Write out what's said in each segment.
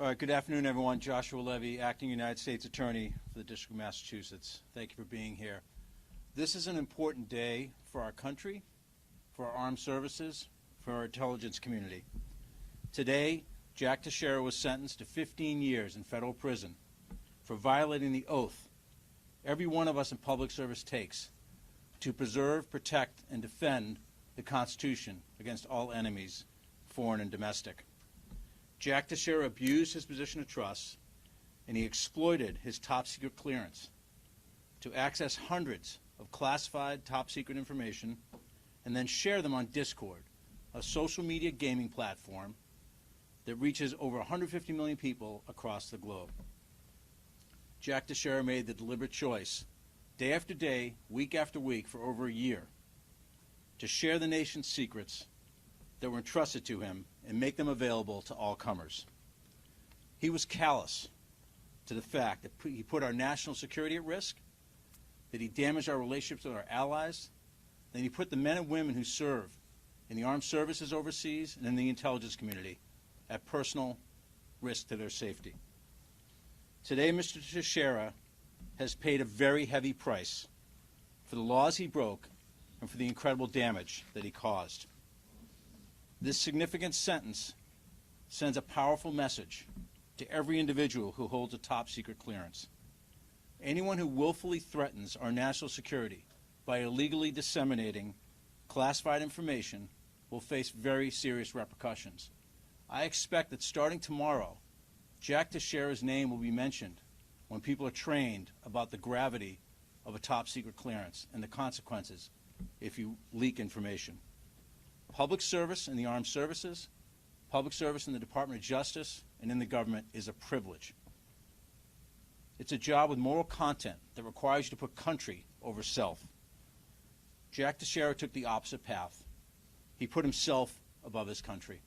All right, good afternoon, everyone. Joshua Levy, Acting United States Attorney for the District of Massachusetts. Thank you for being here. This is an important day for our country, for our armed services, for our intelligence community. Today, Jack Teixeira was sentenced to 15 years in federal prison for violating the oath every one of us in public service takes to preserve, protect, and defend the Constitution against all enemies, foreign and domestic. Jack Teixeira abused his position of trust, and he exploited his top-secret clearance to access hundreds of classified top-secret information and then share them on Discord, a social media gaming platform that reaches over 150 million people across the globe. Jack Teixeira made the deliberate choice, day after day, week after week, for over a year, to share the nation's secrets that were entrusted to him and make them available to all comers. He was callous to the fact that he put our national security at risk, that he damaged our relationships with our allies, that he put the men and women who serve in the armed services overseas and in the intelligence community at personal risk to their safety. Today, Mr. Teixeira has paid a very heavy price for the laws he broke and for the incredible damage that he caused. This significant sentence sends a powerful message to every individual who holds a top-secret clearance. Anyone who willfully threatens our national security by illegally disseminating classified information will face very serious repercussions. I expect that starting tomorrow, Jack Teixeira's name will be mentioned when people are trained about the gravity of a top-secret clearance and the consequences if you leak information. Public service in the armed services, public service in the Department of Justice, and in the government is a privilege. It's a job with moral content that requires you to put country over self. Jack Teixeira took the opposite path. He put himself above his country.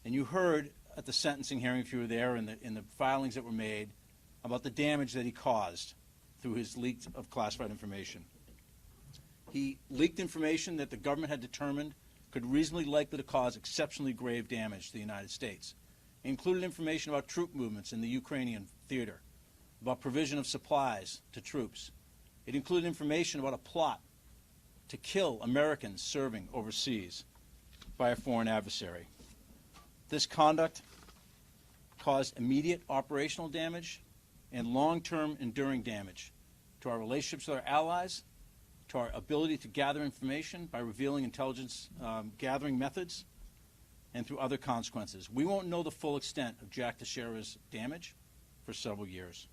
And you heard at the sentencing hearing, if you were there, in the filings that were made, about the damage that he caused through his leak of classified information. He leaked information that the government had determined could reasonably likely to cause exceptionally grave damage to the United States. It included information about troop movements in the Ukrainian theater, about provision of supplies to troops. It included information about a plot to kill Americans serving overseas by a foreign adversary. This conduct caused immediate operational damage and long-term enduring damage to our relationships with our allies, to our ability to gather information by revealing intelligence gathering methods, and through other consequences. We won't know the full extent of Jack Teixeira's damage for several years.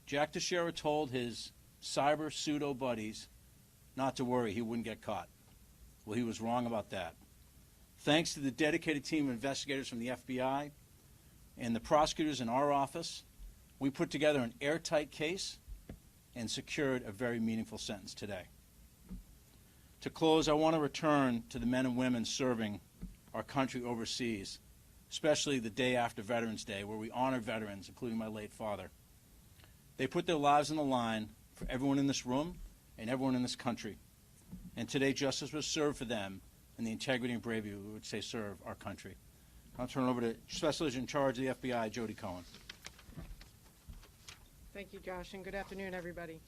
Jack Teixeira told his cyber pseudo buddies not to worry, he wouldn't get caught. Well, he was wrong about that. Thanks to the dedicated team of investigators from the FBI and the prosecutors in our office, we put together an airtight case and secured a very meaningful sentence today. To close, I want to return to the men and women serving our country overseas, especially the day after Veterans Day, where we honor veterans, including my late father. They put their lives on the line for everyone in this room and everyone in this country. And today, justice was served for them and the integrity and bravery we would say serve our country. I'll turn it over to Special Agent in Charge of the FBI, Jody Cohen. Thank you, Josh, and good afternoon, everybody.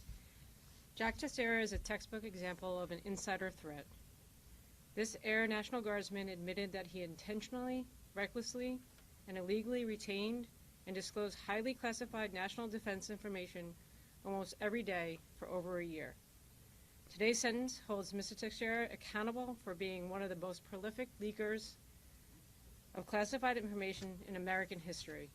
Jack Teixeira is a textbook example of an insider threat. This Air National Guardsman admitted that he intentionally, recklessly, and illegally retained and disclosed highly classified national defense information almost every day for over a year. Today's sentence holds Mr. Teixeira accountable for being one of the most prolific leakers of classified information in American history.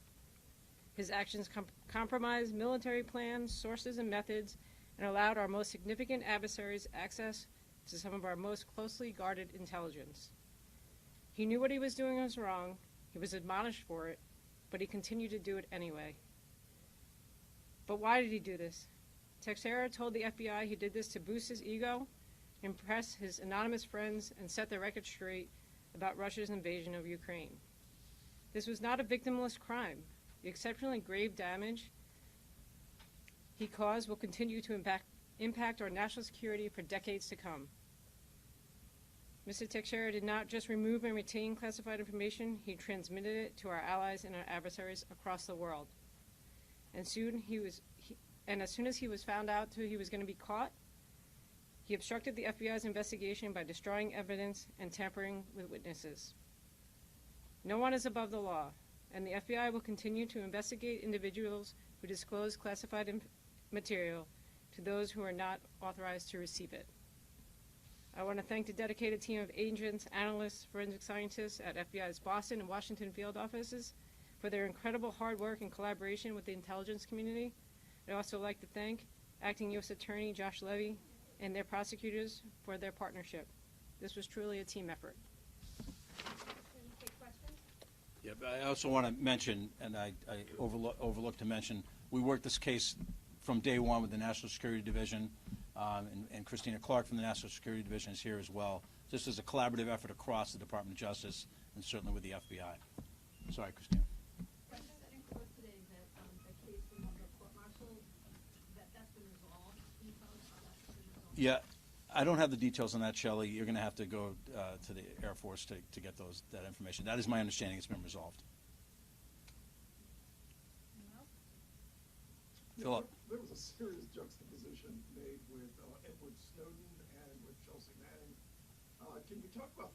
His actions compromised military plans, sources, and methods, and allowed our most significant adversaries access to some of our most closely guarded intelligence. He knew what he was doing was wrong, he was admonished for it, but he continued to do it anyway. But why did he do this? Teixeira told the FBI he did this to boost his ego, impress his anonymous friends, and set the record straight about Russia's invasion of Ukraine. This was not a victimless crime. The exceptionally grave damage he caused will continue to impact our national security for decades to come. Mr. Teixeira did not just remove and retain classified information, he transmitted it to our allies and our adversaries across the world. And as soon as he was found out he was going to be caught, he obstructed the FBI's investigation by destroying evidence and tampering with witnesses. No one is above the law, and the FBI will continue to investigate individuals who disclose classified material to those who are not authorized to receive it. I want to thank the dedicated team of agents, analysts, forensic scientists at FBI's Boston and Washington field offices for their incredible hard work and collaboration with the intelligence community. I'd also like to thank Acting U.S. Attorney Josh Levy and their prosecutors for their partnership. This was truly a team effort. Yeah, but I also want to mention, and I overlooked to mention, we worked this case from day one with the National Security Division, and Christina Clark from the National Security Division is here as well. This is a collaborative effort across the Department of Justice and certainly with the FBI. Sorry, Christina. Does that include today that the case from the court-martial, that's been resolved? Can you tell us how that's been resolved? Yeah, I don't have the details on that, Shelley. You're going to have to go to the Air Force to get that information. That is my understanding. It's been resolved. Philip. There was a serious juxtaposition made with Edward Snowden and with Chelsea Manning. Can you talk about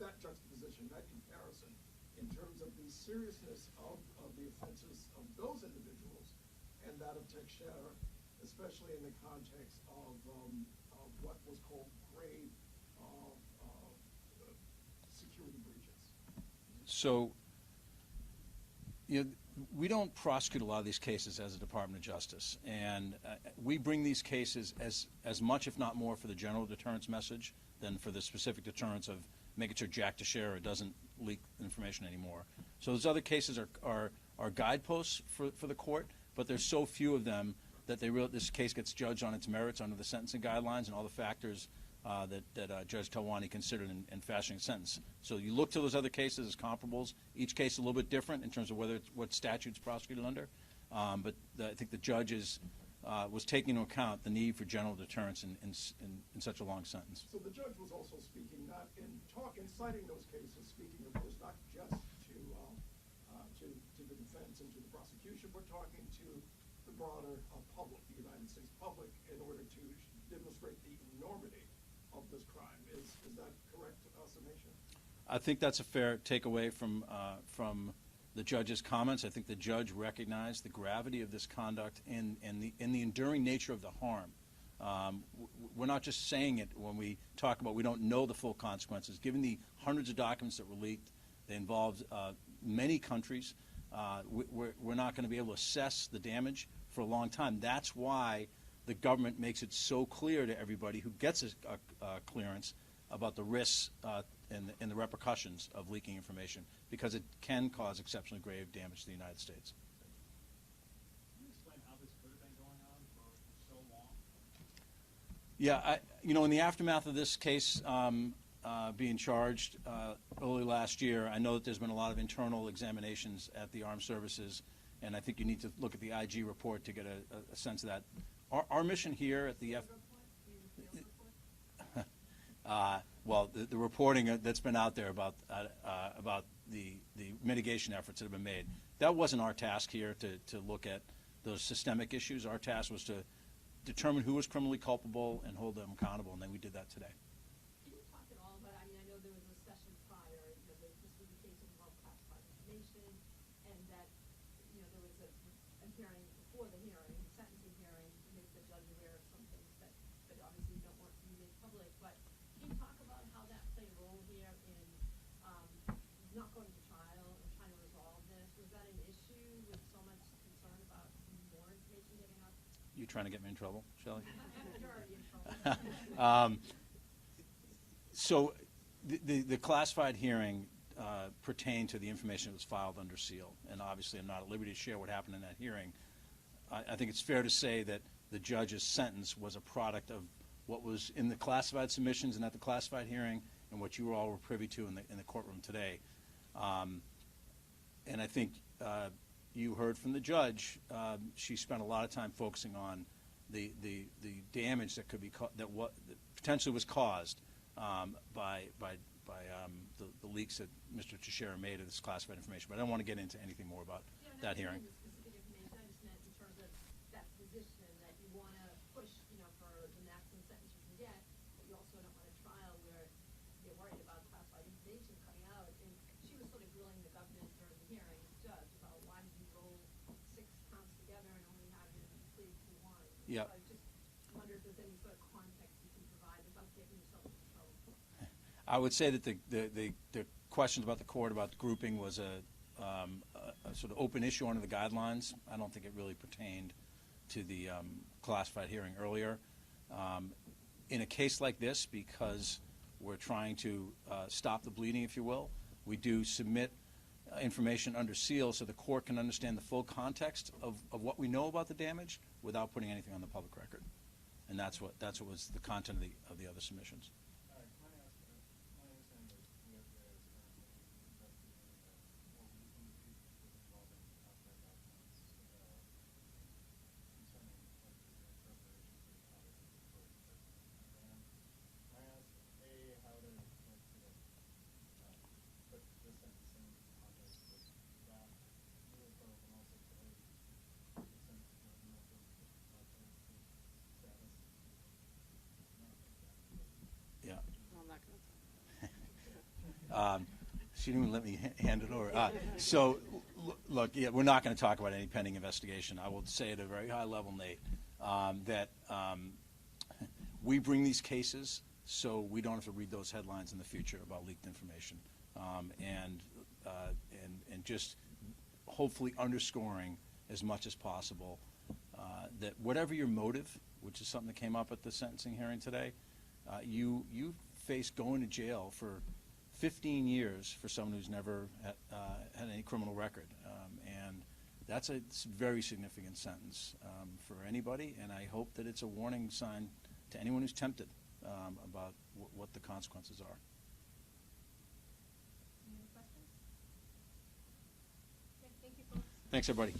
that juxtaposition, that comparison, in terms of the seriousness of the offenses of those individuals and that of Teixeira, especially in the context of what was called grave security breaches? So, we don't prosecute a lot of these cases as a Department of Justice, and we bring these cases as much, if not more, for the general deterrence message than for the specific deterrence of making sure Jack Teixeira doesn't leak information anymore. So those other cases are guideposts for the court, but there's so few of them that this case gets judged on its merits under the sentencing guidelines and all the factors that Judge Talwani considered in fashioning a sentence. So you look to those other cases as comparables. Each case is a little bit different in terms of what statute's prosecuted under. But I think the judge was taking into account the need for general deterrence in such a long sentence. So the judge was also speaking, not in citing those cases, speaking, of course, not just to the defense and to the prosecution, but talking to the broader public, the United States public, in order to demonstrate the enormity of this crime. Is that correct summation? I think that's a fair takeaway from the judge's comments. I think the judge recognized the gravity of this conduct and the enduring nature of the harm. We're not just saying it when we talk about we don't know the full consequences. Given the hundreds of documents that were leaked, they involved many countries. We're not going to be able to assess the damage for a long time. That's why the government makes it so clear to everybody who gets a clearance about the risks and the repercussions of leaking information, because it can cause exceptionally grave damage to the United States. Can you explain how this could have been going on for so long? Yeah, in the aftermath of this case being charged early last year, I know that there's been a lot of internal examinations at the armed services, and I think you need to look at the IG report to get a sense of that. Our mission here at the well, the reporting that's been out there about the mitigation efforts that have been made, that wasn't our task here to look at those systemic issues. Our task was to determine who was criminally culpable and hold them accountable, and then we did that today. Can you talk at all about, I know there was a session prior, this was a case involved classified information, and that, there was a hearing before the hearing, sentencing hearing, to make the judge aware of some things that obviously don't want to be made public. But can you talk about how that played a role here in not going to trial and trying to resolve this? Was that an issue with so much concern about more information getting out? You trying to get me in trouble, Shelley? You're already in trouble. So the classified hearing pertained to the information that was filed under seal, and obviously I'm not at liberty to share what happened in that hearing. I think it's fair to say that the judge's sentence was a product of what was in the classified submissions and at the classified hearing, and what you all were privy to in the courtroom today. And I think you heard from the judge. She spent a lot of time focusing on the damage that could be that potentially was caused by the leaks that Mr. Teixeira made of this classified information. But I don't want to get into anything more about that hearing. The specific information, I just meant in terms of that position that you want to push, for the maximum sentence you can get, but you also don't want a trial where you're worried about classified information coming out. And she was sort of grilling the government during the hearing, the judge, about why did you roll 6 counts together and only have him plead to 1. Yeah. So I just wonder if there's any sort of context you can provide without getting yourself into trouble. I would say that the questions about the court about grouping was a sort of open issue under the guidelines. I don't think it really pertained to the classified hearing earlier. In a case like this, because we're trying to stop the bleeding, if you will, we do submit information under seal so the court can understand the full context of what we know about the damage without putting anything on the public record. And that's what was the content of the other submissions. All right, can I ask, my understanding is the FBI is currently investigating more recent cases involving classified documents concerning preparation for the audit of the court and Pentagon. Can I ask, A, how to put this sentencing in context with that new approach, and also today, since the new approach status? Yeah. Well, I'm not going to. She didn't even let me hand it over. So, look, yeah, we're not going to talk about any pending investigation. I will say at a very high level, Nate, that we bring these cases so we don't have to read those headlines in the future about leaked information, and just hopefully underscoring as much as possible that whatever your motive, which is something that came up at the sentencing hearing today, you face going to jail for 15 years for someone who's never had any criminal record, and that's a very significant sentence for anybody, and I hope that it's a warning sign to anyone who's tempted about what the consequences are. Any other questions? Okay, thank you, folks. Thanks, everybody.